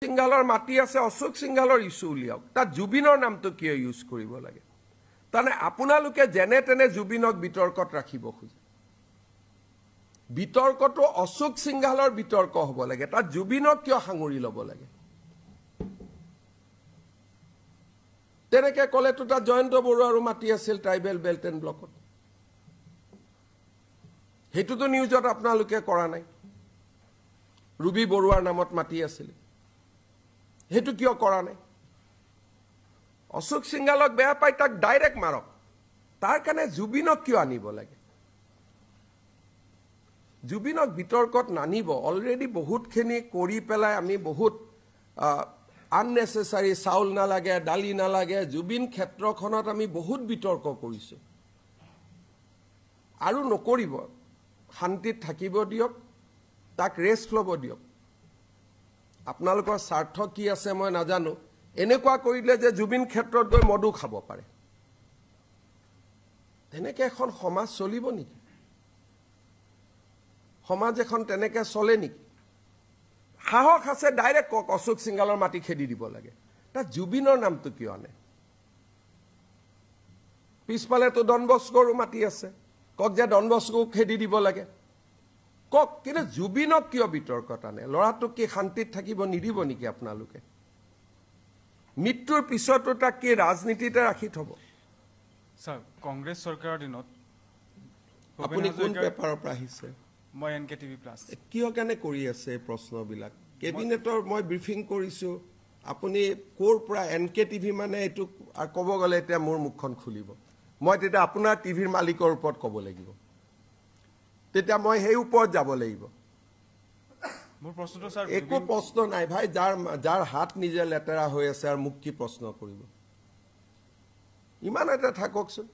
সিংহালৰ মাটি আছে অশোক সিংহালৰ ইস্যু উলিয়াওক তাত জুবিনৰ নামটো কিয় ইউজ কৰিব লাগে তানে আপোনালোকে যেনে তেনে জুবিনক বিতৰ্কত ৰাখিব খোজে বিতৰ্কটো অশোক সিংহালৰ বিতৰ্ক হ'ব লাগে তাত জুবিনক কিয় হাঙুৰি ল'ব লাগে তেনেকে কলেটো তাত জয়ন্ত বৰুৱাৰো মাটি আছিল ট্ৰাইবেল বেল্ট এণ্ড ব্লকত হেতুটো নিউজত আপোনালোকে কৰা নাই ৰুবি বৰুৱাৰ নামত মাটি আছিল হেতু কিয় কৰা নাই অশোক সিংহালক বেয়া পাই তাক ডাইৰেক্ট মাৰক তাৰ কাৰণে জুবিনক কিয় আনিব লাগে জুবিনক বিতৰ্কত নানিব অলৰেডি বহুতখিনি কৰি পেলাই আমি বহুত আননেসেসাৰি চাউল নালাগে দালি নালাগে জুবিন ক্ষেত্ৰখনত আমি বহুত বিতৰ্ক কৰিছো আৰু নকৰিব শান্তিত থাকিব দিয়ক তাক ৰেষ্ট ল'ব দিয়ক আপোনালোকৰ স্বাৰ্থ কি আছে মই নাজানো এনেকুৱা কৰিলে যে জুবিন ক্ষেত্ৰত গৈ মদু খাব পাৰে তেনেকে এখন সমাজ চলিব নেকি সমাজ এখন তেনেকে চলে নেকি সাহস আছে ডাইৰেক্ট কক অশোক সিংহালৰ মাটি খেদি দিব লাগে তাত জুবিনৰ নামটো কিয় আনে পিছফালে তো ডন বস্কোৰো মাটি আছে কক যে ডন বস্কো খেদি দিব লাগে কক কিন্তু জুবিনক কিয় বিতৰ্কত আনে লৰাটোক কি শান্তিত থাকিব নিদিব নেকি আপোনালোকে মৃত্যুৰ পিছতো তাক কি ৰাজনীতিতে ৰাখি থব স্যাৰ কংগ্ৰেছ চৰকাৰৰ দিনত আপুনি কোন পেপাৰৰ পৰা আহিছে মই এনকেটিভি প্লাস কিয় কেনে কৰি আছে প্ৰশ্নবিলাক কেবিনেটৰ মই ব্ৰিফিং কৰিছো আপুনি কোৰ পৰা এনকেটিভি মানে এটো ক'ব গলে এতিয়া মোৰ মুখখন খুলিব মই তেতিয়া আপোনাৰ টিভিৰ মালিকৰ ওপৰত ক'ব লাগিব তেতিয়া মই সেই ওপৰত যাব লাগিব মোৰ প্ৰশ্নটো স্যাৰ একো প্ৰশ্ন নাই ভাই যাৰ হাত নিজে লেতেৰা হৈ আছে আৰু মোক কি প্ৰশ্ন কৰিব ইমান এটা থাককচোন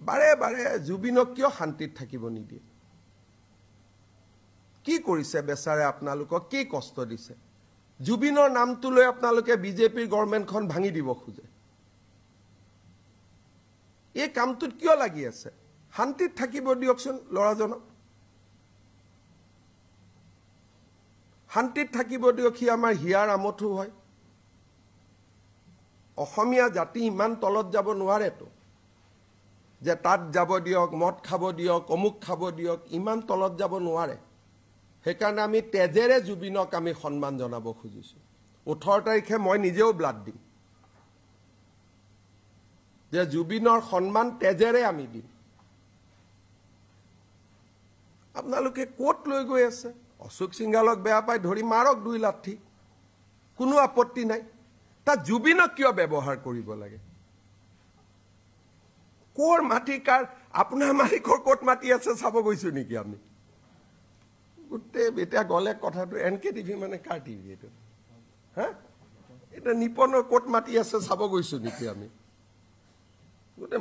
বাৰে বাৰে জুবিনক কিয় শান্তিত থাকিব নিদিয়ে কি কৰিছে বেচাৰে আপোনালোকক কি কষ্ট দিছে জুবিনৰ নামটো লৈ আপোনালোকে বিজেপিৰ গভৰ্ণমেণ্টখন ভাঙি দিব খোজে এই কামটোত কিয় লাগি আছে শান্তিত থাকিব দিয়কচোন লৰাজনক শান্তিত থাকিব দিয়ক সি আমাৰ হিয়াৰ আমঠু হয় অসমীয়া জাতি ইমান তলত যাব নোৱাৰেতো যে তাত যাব দিয়ক মদ খাব দিয়ক অমুক খাব দিয়ক ইমান তলত যাব নোৱাৰে সেইকাৰণে আমি তেজেৰে জুবিনক আমি সন্মান জনাব খুজিছো 18 তাৰিখে মই নিজেও ব্লাড দিম যে জুবিনৰ সন্মান তেজেৰে আমি দিম আপোনালোকে কোট লৈ গৈ আছে অশোক সিংহালক বেয়া পাই ধৰি মাৰক দুই লাঠি কোনো আপত্তি নাই তা জুবিনক কিয় ব্যৱহাৰ কৰিব লাগে কোৰ মাটি কাৰ আপোনাৰ মালিকৰ কোট মাটি আছে চাব গৈছো নেকি আমি গুটে বেটা গলে কথাটো এনকেটিভি মানে কাৰ টিভি এটো হা এটা নিপনৰ কোট মাটি আছে চাব গৈছো নেকি আমি গুটে